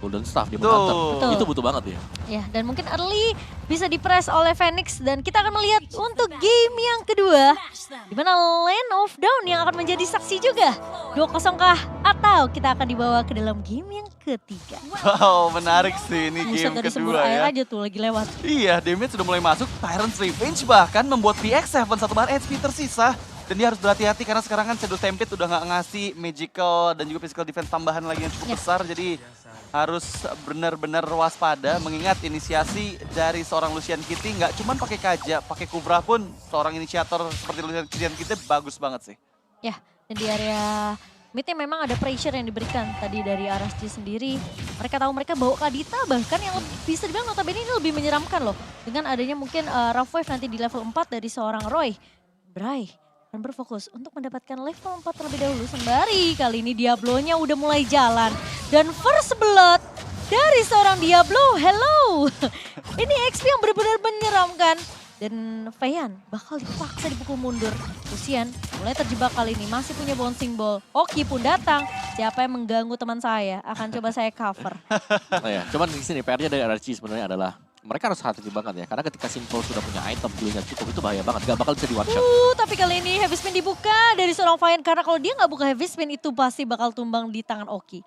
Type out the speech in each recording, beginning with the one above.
Golden Staff di Betul. Hunter. Itu butuh banget ya. Ya, dan mungkin early bisa dipress oleh Phoenix dan kita akan melihat untuk game yang kedua di mana Land of Dawn yang akan menjadi saksi juga. 2-0 kah atau kita akan dibawa ke dalam game yang ketiga. Wow, menarik sih ini Buset, game dari sembur kedua air ya. aja tuh lagi lewat. Iya, damage sudah mulai masuk. Tyrant's Revenge bahkan membuat PX7 satu bar HP tersisa. Dan dia harus berhati-hati karena sekarang kan Shadow Stampede udah nggak ngasih magical dan juga physical defense tambahan lagi yang cukup Ya. besar. Jadi harus benar-benar waspada mengingat inisiasi dari seorang Lucian Kitty nggak cuma pakai Kaja, pakai Kubra pun seorang inisiator seperti Lucian Kitty bagus banget sih. Ya, dan di area midnya memang ada pressure yang diberikan tadi dari RSG sendiri. Mereka tahu mereka bawa Kadita bahkan yang bisa dibilang notabene ini lebih menyeramkan loh. Dengan adanya mungkin Rough Wave nanti di level 4 dari seorang Roy. Bray akan berfokus untuk mendapatkan level 4 terlebih dahulu. Sembari kali ini Diablo-nya udah mulai jalan. Dan first blood dari seorang Diablo, hello. Ini XP yang benar-benar menyeramkan. Dan Feiyan bakal dipaksa dipukul mundur. Lucian mulai terjebak kali ini, masih punya bouncing ball. Oki pun datang, siapa yang mengganggu teman saya akan coba saya cover. Oh ya, cuman di sini PR-nya dari RRG sebenarnya adalah mereka harus hati-hati banget ya. Karena ketika Simple sudah punya item dulunya cukup, itu bahaya banget. Gak bakal bisa di one shot. Tapi kali ini heavy spin dibuka dari seorang Feiyan. Karena kalau dia nggak buka heavy spin itu pasti bakal tumbang di tangan Oki.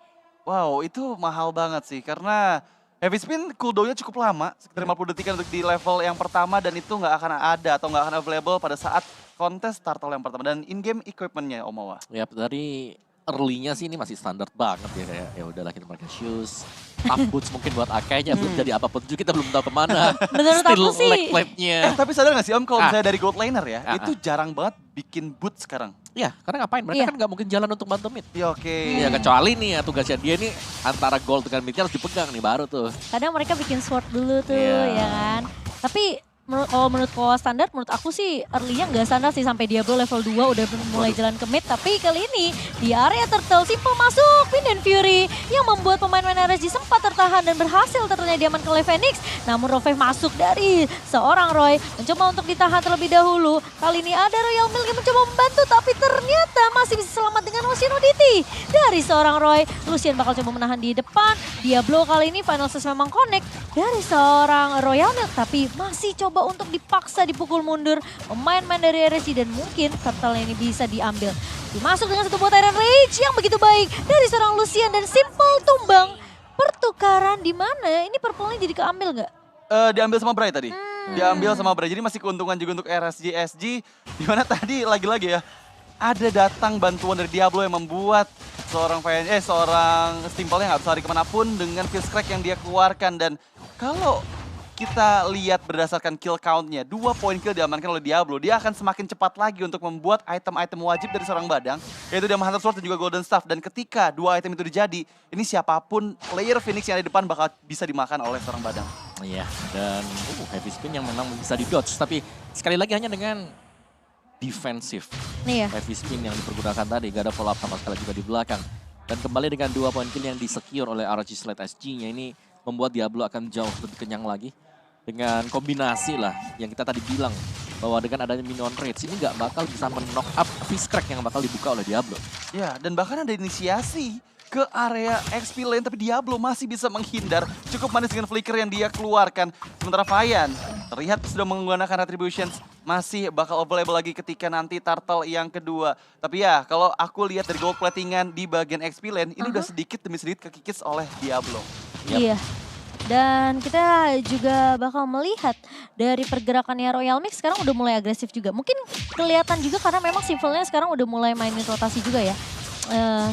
Wow, itu mahal banget sih karena heavy spin cooldown-nya cukup lama, sekitar 50 detikan untuk di level yang pertama dan itu nggak akan ada atau nggak akan available pada saat kontes turtle yang pertama dan in-game equipment-nya Omawa. Ya dari early-nya sih ini masih standar banget ya. Kayak ya udahlah kita pakai shoes. Tough boots mungkin buat Akainya belum jadi apapun juga kita belum tahu kemana. Menurut Still aku sih- leg plate-nya. Tapi sadar nggak sih Om kalau Ah. misalnya dari gold laner ya, Ah, itu jarang banget bikin boot sekarang. Iya, karena ngapain? Mereka Iya. kan nggak mungkin jalan untuk bantu mid. Ya oke. Ya kecuali nih ya tugasnya dia nih antara gold dengan midnya harus dipegang nih baru tuh. Kadang mereka bikin sword dulu tuh Iya. ya kan. Tapi kalau menurut Koa standar, menurut aku sih early-nya nggak standar sih sampai Diablo level 2 udah mulai jalan ke mid. Tapi kali ini di area turtle Simple masuk Wind and Fury yang membuat pemain-pemain RSG sempat tertahan dan berhasil turtle-nya diaman oleh Phoenix. Namun Rove masuk dari seorang Roy mencoba untuk ditahan terlebih dahulu. Kali ini ada Royal Milk yang mencoba membantu tapi ternyata masih bisa selamat dengan Lucian Uditi dari seorang Roy. Lucian bakal coba menahan di depan. Diablo kali ini final stage memang connect dari seorang Royal Milk tapi masih coba untuk dipaksa dipukul mundur pemain-pemain dari RSG dan mungkin turtle ini bisa diambil. Dimasuk dengan satu buat Iron Rage yang begitu baik dari seorang Lucian dan Simple tumbang. Pertukaran di mana? Ini purple-nya jadi keambil nggak? Diambil sama Bray tadi. Diambil sama Bray. Jadi masih keuntungan juga untuk RSG SG. Dimana tadi lagi-lagi ya. Ada datang bantuan dari Diablo yang membuat seorang Simple-nya nggak bisa lari kemanapun dengan Fierce Crack yang dia keluarkan. Dan kalau kita lihat berdasarkan kill count-nya, 2 poin kill diamankan oleh Diablo. Dia akan semakin cepat lagi untuk membuat item-item wajib dari seorang Badang, yaitu Diamond Hunter Sword dan juga Golden Staff. Dan ketika 2 item itu dijadi, ini siapapun player Phoenix yang ada di depan bakal bisa dimakan oleh seorang Badang. Iya, dan heavy spin yang memang bisa di-dodge. Tapi sekali lagi hanya dengan defensif. Nih ya. Heavy spin yang dipergunakan tadi, gak ada follow up sama sekali juga di belakang. Dan kembali dengan 2 poin kill yang di-secure oleh RRG Slate SG-nya ini membuat Diablo akan jauh lebih kenyang lagi. Dengan kombinasi lah yang kita tadi bilang bahwa dengan adanya minion raids ini nggak bakal bisa men-knock up Fizz Crack yang bakal dibuka oleh Diablo. Ya, dan bahkan ada inisiasi ke area XP lane, tapi Diablo masih bisa menghindar. Cukup manis dengan flicker yang dia keluarkan. Sementara Feiyan terlihat sudah menggunakan Retributions, masih bakal available lagi ketika nanti turtle yang kedua. Tapi ya, kalau aku lihat dari gold platingan di bagian XP lane, ini udah sedikit demi sedikit kekikis oleh Diablo. Yap. Iya. Dan kita juga bakal melihat dari pergerakannya Royal Mix sekarang udah mulai agresif juga. Mungkin kelihatan juga karena memang Simple-nya sekarang udah mulai mainin rotasi juga ya.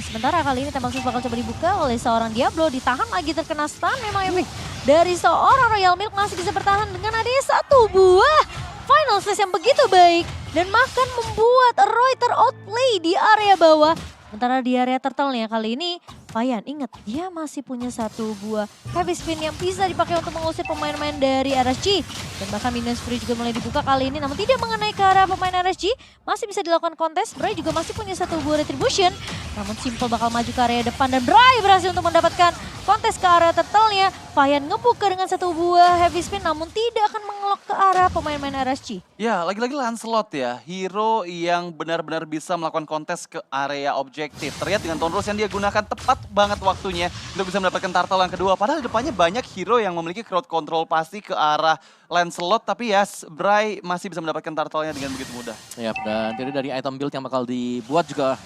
Sementara kali ini tembak bakal coba dibuka oleh seorang Diablo. Ditahan lagi terkena stun memang Epic. Dari seorang Royal Milk masih bisa bertahan dengan adanya satu buah final stage yang begitu baik. Dan bahkan membuat Roy ter-outplay di area bawah. Sementara di area turtle-nya kali ini, Feiyan ingat dia masih punya satu buah heavy spin yang bisa dipakai untuk mengusir pemain-pemain dari RSG. Dan bahkan Minion Spree juga mulai dibuka kali ini namun tidak mengenai ke arah pemain RSG. Masih bisa dilakukan kontes, Bray juga masih punya satu buah Retribution. Namun Simple bakal maju ke area depan dan Bray berhasil untuk mendapatkan kontes ke arah turtle-nya. Feiyan ngebuka dengan satu buah heavy spin namun tidak akan mengelok ke arah pemain-pemain RSG. Ya, lagi-lagi Lancelot ya, hero yang benar-benar bisa melakukan kontes ke area objektif. Terlihat dengan Tonrose yang dia gunakan tepat tepat banget waktunya untuk bisa mendapatkan turtle yang kedua. Padahal di depannya banyak hero yang memiliki crowd control pasti ke arah Lancelot, tapi ya Bray masih bisa mendapatkan turtle-nya dengan begitu mudah. Yap, dan jadi dari item build yang bakal dibuat juga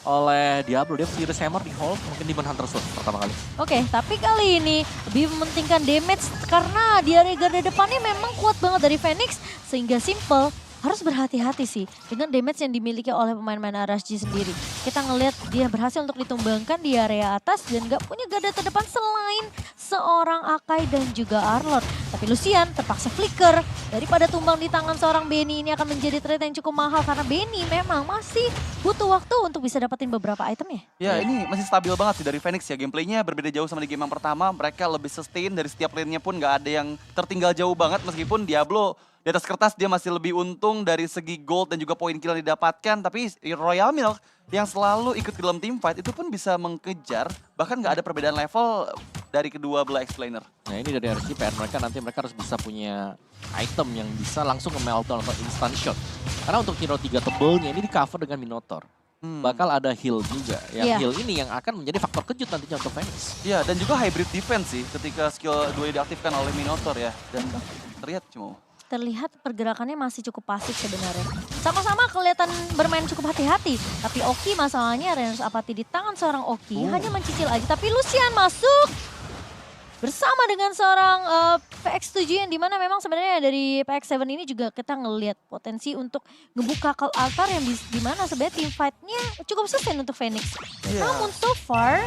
oleh Diablo, dia Furious Hammer di hold, mungkin Demon Hunter Sword pertama kali. Oke, tapi kali ini lebih mementingkan damage karena di area garda depannya memang kuat banget dari Phoenix. Sehingga Simple harus berhati-hati sih dengan damage yang dimiliki oleh pemain-pemain RSG sendiri. Kita ngelihat dia berhasil untuk ditumbangkan di area atas dan gak punya garda terdepan selain seorang Akai dan juga Arlott. Tapi Lucian terpaksa flicker. Daripada tumbang di tangan seorang Benny, ini akan menjadi trade yang cukup mahal karena Benny memang masih butuh waktu untuk bisa dapetin beberapa itemnya. Ya ini masih stabil banget sih dari Phoenix ya, gameplaynya berbeda jauh sama di game yang pertama. Mereka lebih sustain dari setiap lane-nya pun gak ada yang tertinggal jauh banget, meskipun Diablo di atas kertas dia masih lebih untung dari segi gold dan juga poin kill yang didapatkan. Tapi Royal Milk yang selalu ikut ke dalam team fight itu pun bisa mengejar, bahkan gak ada perbedaan level dari kedua belah explainer. Nah ini dari RSG, PR mereka nanti mereka harus bisa punya item yang bisa langsung ke meltdown atau instant shot. Karena untuk hero 3 tebelnya ini di cover dengan Minotaur. Bakal ada heal juga. Yang heal ini yang akan menjadi faktor kejut nantinya untuk Phoenix. Iya, dan juga hybrid defense sih ketika skill 2 diaktifkan oleh Minotaur ya. Dan terlihat cuma Terlihat pergerakannya masih cukup pasif sebenarnya. Sama-sama kelihatan bermain cukup hati-hati. Tapi Oki masalahnya Renus Apathy di tangan seorang Oki hanya mencicil aja. Tapi Lucian masuk bersama dengan seorang PX7 yang dimana memang sebenarnya dari PX7 ini juga kita ngelihat potensi untuk ngebuka call altar yang dimana sebenarnya team fight-nya cukup sustain untuk Phoenix. Namun so far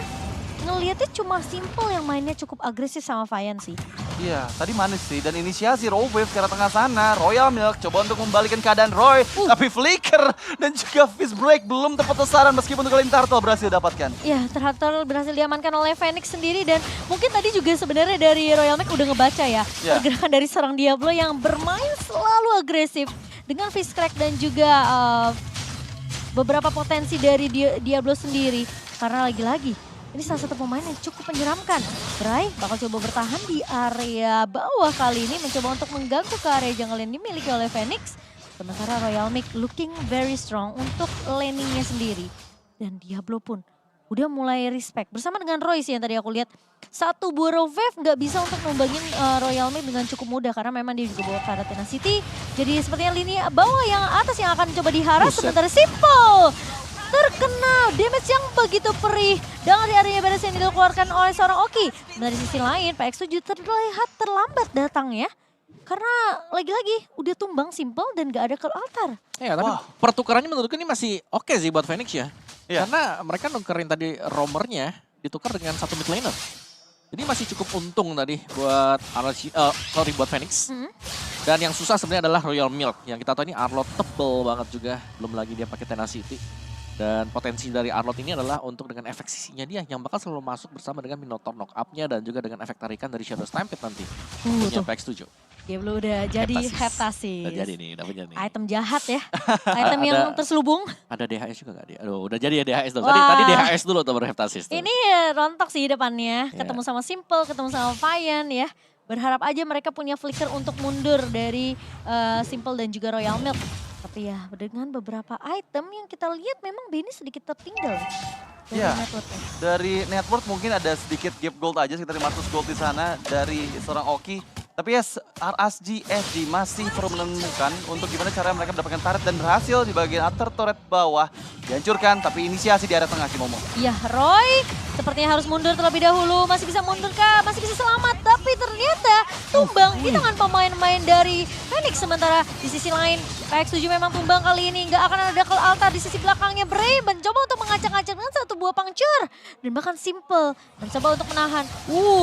ngelihatnya cuma Simple yang mainnya cukup agresif sama Vian sih. iya, tadi manis sih. Dan inisiasi Raw Wave ke arah tengah sana. Royal Milk coba untuk membalikan keadaan Roy. Tapi Flicker dan juga Fist Break belum tepat sasaran meskipun untuk Turtle berhasil dapatkan. Ya, Turtle berhasil diamankan oleh Phoenix sendiri dan mungkin tadi juga sebenarnya dari Royal Milk udah ngebaca ya. Pergerakan dari seorang Diablo yang bermain selalu agresif. Dengan Fist Crack dan juga beberapa potensi dari Diablo sendiri. Karena lagi-lagi ini salah satu pemain yang cukup menyeramkan. Bray bakal coba bertahan di area bawah kali ini. Mencoba untuk mengganggu ke area jungle yang dimiliki oleh Phoenix. Sementara Royal Milk looking very strong untuk laningnya sendiri. Dan Diablo pun udah mulai respect. Bersama dengan Roy sih yang tadi aku lihat. Satu buah Wave nggak bisa untuk numbangin Royal Milk dengan cukup mudah. Karena memang dia juga bawa ke Tenacity. Jadi sepertinya lini bawah yang atas yang akan coba diharas. Sementara Simple terkena damage yang begitu perih dengan area beres yang dikeluarkan oleh seorang Oki. Dari sisi lain, PX7 terlihat terlambat datang ya. Karena lagi-lagi udah tumbang Simple dan gak ada call altar. Ya, tapi pertukarannya menurutku ini masih oke sih buat Phoenix ya. Karena mereka nukerin tadi roamernya ditukar dengan satu mid laner. Jadi masih cukup untung tadi buat buat Phoenix. Dan yang susah sebenarnya adalah Royal Milk. Yang kita tahu ini Arlott tebel banget juga. Belum lagi dia pakai Tenacity. Dan potensi dari Arlott ini adalah untuk dengan efek sisinya dia yang bakal selalu masuk bersama dengan Minotaur knock up-nya dan juga dengan efek tarikan dari Shadow Stampede nanti. Punya PX7. Diablo udah jadi Heptasis. Udah jadi nih, dapetnya nih. Item jahat ya. Item yang terselubung. Ada DHS juga gak dia? Aduh, udah jadi ya DHS tuh. Tadi DHS dulu tuh baru Heptasis tuh. Ini rontok sih depannya. Ketemu sama Simple, ketemu sama Vian ya. Berharap aja mereka punya flicker untuk mundur dari Simple dan juga Royal Milk. Tapi ya dengan beberapa item yang kita lihat memang Benny sedikit tertinggal. Dari network mungkin ada sedikit gap gold aja, sekitar 500 gold di sana dari seorang Oki. Tapi ya RSG SG masih perlu menemukan untuk gimana cara mereka mendapatkan turret dan berhasil di bagian outer turret bawah. Dihancurkan, tapi inisiasi di area tengah Kimomo. Iya, Roy sepertinya harus mundur terlebih dahulu. Masih bisa mundur kah? Masih bisa selamat. Tapi ternyata tumbang di tangan pemain-pemain dari Phoenix. Sementara di sisi lain, PX7 memang tumbang kali ini. Nggak akan ada call altar di sisi belakangnya. Bray mencoba untuk mengacak-acak dengan satu buah puncture. Dan bahkan Simple mencoba untuk menahan.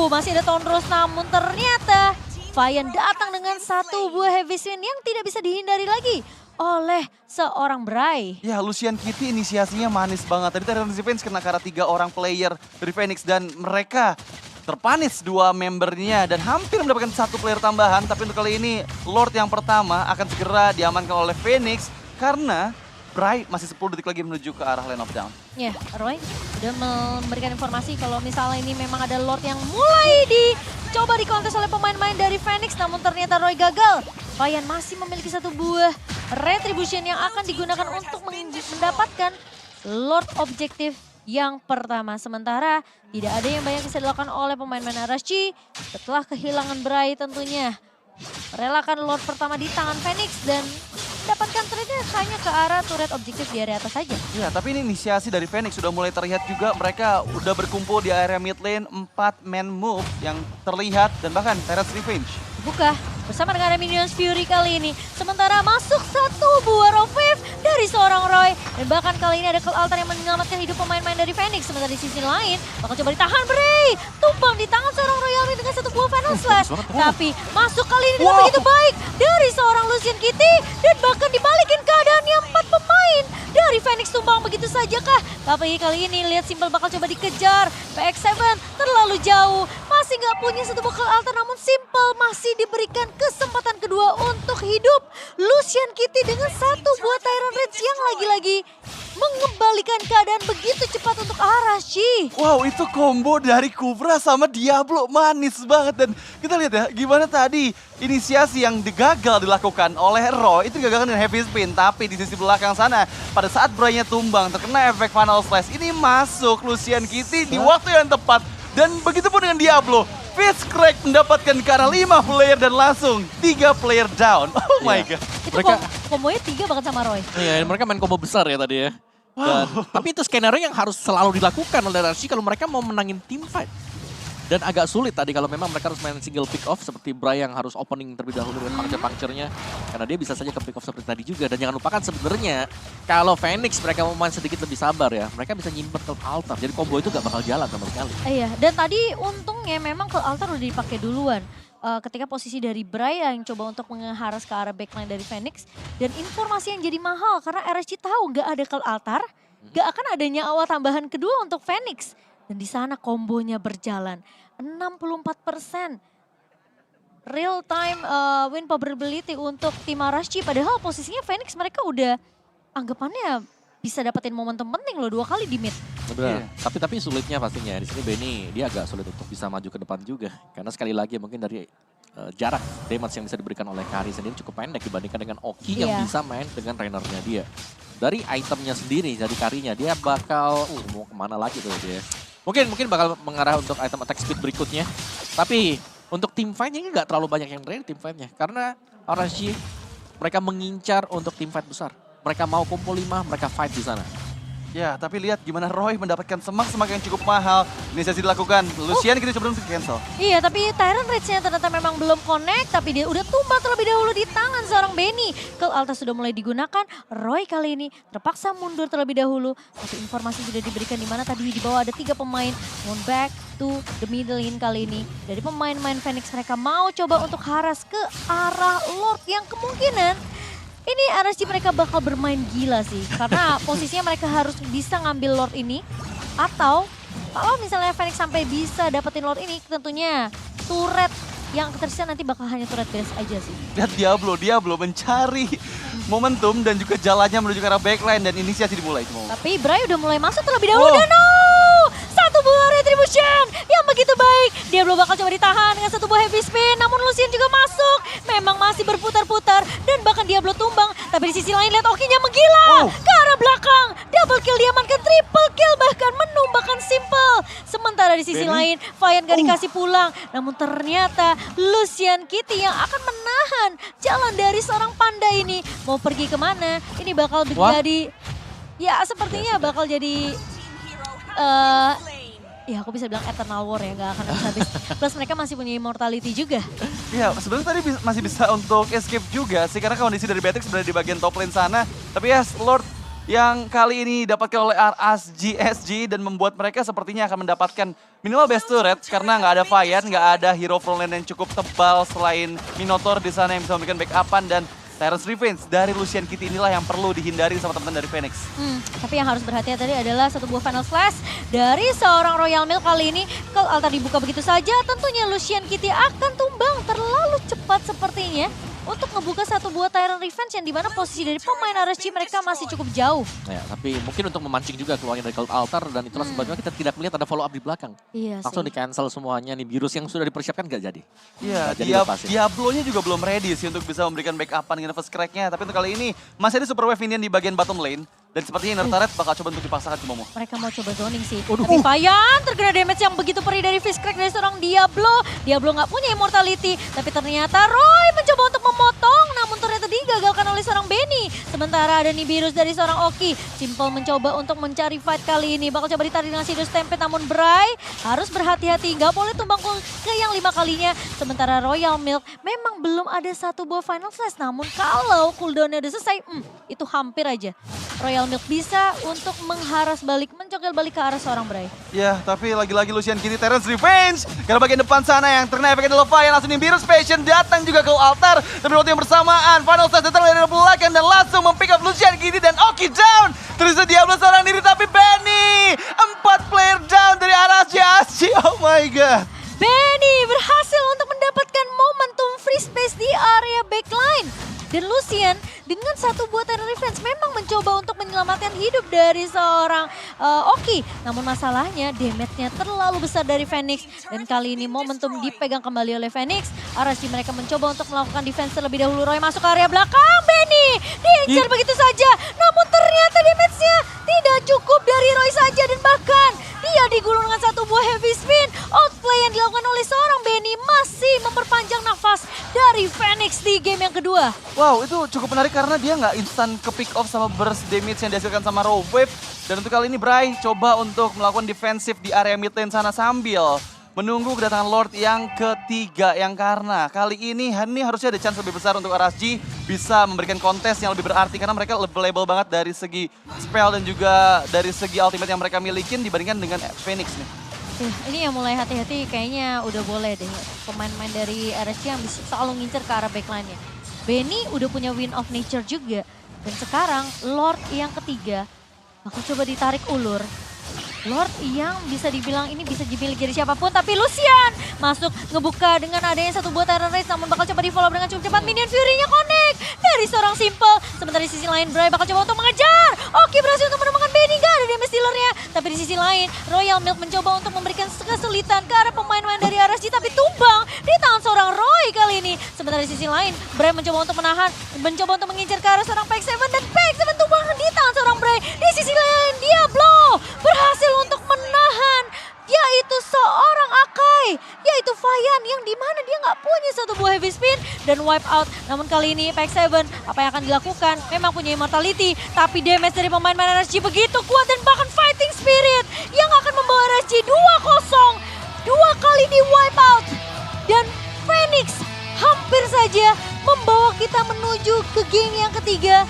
Masih ada Tonros, namun ternyata Vian datang dengan satu buah heavy swing yang tidak bisa dihindari lagi oleh seorang Bray. Ya, Lucian Kitty inisiasinya manis banget. Tadi Terran Defense kena karena 3 orang player dari Phoenix dan mereka terpanis 2 membernya dan hampir mendapatkan 1 player tambahan. Tapi untuk kali ini Lord yang pertama akan segera diamankan oleh Phoenix karena Bray masih 10 detik lagi menuju ke arah Lane of Down. Ya, Roy udah memberikan informasi kalau misalnya ini memang ada Lord yang mulai dicoba dikontes oleh pemain-pemain dari Phoenix. Namun ternyata Roy gagal. Vian masih memiliki satu buah Retribution yang akan digunakan untuk mendapatkan Lord Objektif yang pertama. Sementara tidak ada yang banyak bisa dilakukan oleh pemain-pemain RSG setelah kehilangan Bray tentunya. Merelakan Lord pertama di tangan Phoenix dan dapatkan trade-nya hanya ke arah turret objektif di area atas saja. Ya, tapi ini inisiasi dari Phoenix sudah mulai terlihat juga. Mereka udah berkumpul di area mid lane, 4 man move yang terlihat dan bahkan Tyrant's Revenge. Buka bersama dengan ada Minions Fury kali ini. Sementara masuk satu buah Revive dari seorang Roy. Dan bahkan kali ini ada Cult Altar yang menyelamatkan hidup pemain-pemain dari Phoenix. Sementara di sisi lain bakal coba ditahan Bray. Tumpang di tangan seorang Royal dengan satu buah Final Slash. Tapi masuk kali ini dengan begitu baik dari seorang Lucian Kitty. Dan bahkan dibalikin keadaannya 4 pemain dari Phoenix tumbang begitu saja kah? Tapi kali ini lihat Simple bakal coba dikejar. PX7 terlalu jauh. Masih nggak punya satu buah Cult Altar namun Simple masih diberikan kesempatan kedua untuk hidup. Lucian Kitty dengan satu buah Tyrant Rage yang lagi-lagi mengembalikan keadaan begitu cepat untuk Arashi. Wow, itu combo dari Kubra sama Diablo manis banget. Dan kita lihat ya gimana tadi inisiasi yang gagal dilakukan oleh Roy itu digagalkan dengan heavy spin. Tapi di sisi belakang sana pada saat Bray-nya tumbang terkena efek Final Slash ini masuk Lucian Kitty di waktu yang tepat. Dan begitu pun dengan Diablo. Fizz-Crack mendapatkan ke arah 5 player dan langsung 3 player down. Oh my god. Itu Mereka- kombonya 3 banget sama Roy. Iya, mereka main combo besar ya tadi ya. Dan, tapi itu skenario yang harus selalu dilakukan oleh RSG kalau mereka mau menangin team fight. Dan agak sulit tadi kalau memang mereka harus main single pick off seperti Bray yang harus opening terlebih dahulu dengan puncture-puncture-nya. Karena dia bisa saja ke pick off seperti tadi juga. Dan jangan lupakan sebenarnya kalau Phoenix mereka mau main sedikit lebih sabar ya. Mereka bisa nyimpen ke altar. Jadi combo itu gak bakal jalan sama sekali. Iya, dan tadi untungnya memang Cult Altar udah dipakai duluan. Ketika posisi dari Bray yang coba untuk mengeharas ke arah backline dari Phoenix. Dan informasi yang jadi mahal karena RSG tahu nggak ada Cult Altar. Nggak akan ada nyawa tambahan kedua untuk Phoenix. Dan di sana kombonya berjalan. 64% real time win probability untuk tim RSG. Padahal posisinya Phoenix mereka udah anggapannya bisa dapetin momentum penting loh 2 kali di mid. Benar. Tapi sulitnya pastinya di sini Benny dia agak sulit untuk bisa maju ke depan juga. Karena sekali lagi mungkin dari jarak damage yang bisa diberikan oleh Kari sendiri cukup pendek dibandingkan dengan Oki yang bisa main dengan trainernya dia. Dari itemnya sendiri, dari Karinya dia bakal mau kemana lagi tuh dia. Mungkin bakal mengarah untuk item attack speed berikutnya. Tapi untuk team fight-nya ini nggak terlalu banyak yang drain tim fight-nya. Karena RSG mereka mengincar untuk tim fight besar. Mereka mau kumpul 5, mereka fight di sana. Ya, tapi lihat gimana Roy mendapatkan semak-semak yang cukup mahal. Inisiasi dilakukan. Lucian kita coba untuk cancel. Iya, tapi Tyrant Rage-nya ternyata memang belum connect, tapi dia udah tumbang terlebih dahulu di tangan seorang Benny. Cult Altar sudah mulai digunakan, Roy kali ini terpaksa mundur terlebih dahulu. Satu informasi sudah diberikan di mana tadi di bawah ada 3 pemain. Moon back to the middle lane kali ini. Dari pemain-pemain Phoenix mereka mau coba untuk haras ke arah Lord yang kemungkinan ini RSG mereka bakal bermain gila sih. Karena posisinya mereka harus bisa ngambil Lord ini. Atau kalau misalnya Phoenix sampai bisa dapetin Lord ini tentunya turret yang tersisa nanti bakal hanya turret base aja sih. Lihat Diablo mencari momentum dan juga jalannya menuju ke arah backline dan inisiasi dimulai. Tapi Bray udah mulai masuk terlebih dahulu dan satu buah retribution yang begitu baik. Diablo bakal coba ditahan dengan satu buah heavy spin. Namun Lucian juga masuk. Memang masih berputar-putar dan bahkan Diablo tumbang. Tapi di sisi lain lihat Oki-nya menggila ke arah belakang. Double kill diamankan, triple kill bahkan menumbangkan Simple. Sementara di sisi lain Vian gak dikasih pulang. Namun ternyata Lucian Kitty yang akan menahan jalan dari seorang panda ini. Mau pergi kemana? Ini bakal menjadi, ya sepertinya bakal jadi, ya aku bisa bilang eternal war ya, gak akan habis. Plus mereka masih punya immortality juga. Ya, sebenarnya tadi masih bisa untuk escape juga sih karena kondisi dari Beatrix berada di bagian top lane sana. Tapi ya Lord yang kali ini didapatkan oleh RSG dan membuat mereka sepertinya akan mendapatkan minimal best turret karena nggak ada Vian, nggak ada hero frontline yang cukup tebal selain Minotaur di sana yang bisa memberikan backupan dan Tyrant's Revenge dari Lucian Kitty inilah yang perlu dihindari sama teman-teman dari Phoenix. Tapi yang harus berhati-hati adalah satu buah Final Slash dari seorang Royal Milk kali ini. Kalau Altar dibuka begitu saja, tentunya Lucian Kitty akan tumbang terlalu cepat sepertinya. Untuk ngebuka satu buah Tyrant Revenge yang dimana posisi dari pemain RSG mereka masih cukup jauh. Ya, tapi mungkin untuk memancing juga keluarnya dari Cult Altar dan itulah sebabnya kita tidak melihat ada follow up di belakang. Iya Langsung sih. di cancel semuanya nih, virus yang sudah dipersiapkan nggak jadi. Iya, Nggak jadi lepasin. Diablo-nya juga belum ready sih untuk bisa memberikan backupan dengan first crack-nya. Tapi untuk kali ini masih ada Super Wave Minion di bagian bottom lane. Dan sepertinya Inner Turret bakal coba untuk dipaksakan ke Momo. Mereka mau coba zoning sih. Tapi Payan terkena damage yang begitu perih dari Fizz Crack dari seorang Diablo. Diablo nggak punya immortality. Tapi ternyata Roy mencoba untuk memotong. Namun ternyata digagalkan oleh seorang Benny. Sementara ada Nibiru's dari seorang Oki. Simple mencoba untuk mencari fight kali ini. Bakal coba ditarik dengan Shadow Stampede. Namun Bray harus berhati-hati. Nggak boleh tumbang ke yang 5 kalinya. Sementara Royal Milk memang belum ada satu buah Final Flash. Namun kalau cooldownnya udah selesai, itu hampir aja. Royal Milk bisa untuk mengharas balik, mencokil balik ke arah seorang Bray. Ya, tapi lagi-lagi Lucian kini Terrence Revenge. Karena bagian depan sana yang terkena efek Leviathan langsung Nimbirus Passion datang juga ke altar. Tapi waktu yang bersamaan, Final Flash datang dari belakang dan langsung mempick up Lucian kini dan Oki down. Terus Diablo seorang diri tapi Benny. 4 player down dari arah CSG. Oh my god. Benny berhasil untuk mendapatkan momentum free space di area backline. Dan Lucian dengan satu buah Terror Revenge memang mencoba untuk menyelamatkan hidup dari seorang Oki. Namun masalahnya damage-nya terlalu besar dari Phoenix. Dan kali ini momentum dipegang kembali oleh Phoenix. RSG mereka mencoba untuk melakukan defense terlebih dahulu. Roy masuk ke area belakang. Benny diincar begitu saja. Namun ternyata damage-nya tidak cukup dari Roy saja. Dan bahkan dia digulung dengan satu buah heavy spin. Outplay yang dilakukan oleh seorang Benny masih memperpanjang nafas dari Phoenix di game yang kedua. Wow, itu cukup menarik karena dia nggak instan ke pick off sama burst damage yang dihasilkan sama Raw Wave. Dan untuk kali ini Bray coba untuk melakukan defensif di area mid lane sana sambil menunggu kedatangan Lord yang ketiga. Yang karena kali ini harusnya ada chance lebih besar untuk RSG bisa memberikan kontes yang lebih berarti. Karena mereka available banget dari segi spell dan juga dari segi ultimate yang mereka milikin dibandingkan dengan Phoenix nih. Ini yang mulai hati-hati kayaknya udah boleh deh pemain-pemain dari RSG yang bisa selalu ngincer ke arah backline-nya. Benny udah punya Wind of Nature juga. Dan sekarang Lord yang ketiga bakal coba ditarik ulur. Lord yang bisa dibilang ini bisa dimiliki dari siapapun. Tapi Lucian masuk ngebuka dengan adanya satu buah Terror Race. Namun bakal coba di follow dengan cukup cepat. Minion Fury-nya connect dari seorang Simple. Sementara di sisi lain Bray bakal coba untuk mengejar. Oki berhasil untuk menemukan Benny. Gak ada damage dealer-nya. Tapi di sisi lain Royal Milk mencoba untuk memberikan kesulitan ke arah pemain-pemain dari RSG. Tapi tumbang di tangan seorang Roy kali ini. Sementara di sisi lain Bray mencoba untuk menahan. Mencoba untuk mengincar ke arah seorang Pack7. Dan Pack7 tumbang di tangan seorang Bray. Di sisi lain Diablo berhasil untuk menahan yaitu seorang Akai, yaitu Fayan yang dimana dia nggak punya satu buah heavy spin dan wipe out. Namun kali ini Pack7 apa yang akan dilakukan? Memang punya immortality, tapi damage dari pemain-pemain RSG begitu kuat dan bahkan fighting spirit yang akan membawa RSG 2-0, 2 kali di wipe out. Dan Phoenix hampir saja membawa kita menuju ke game yang ketiga.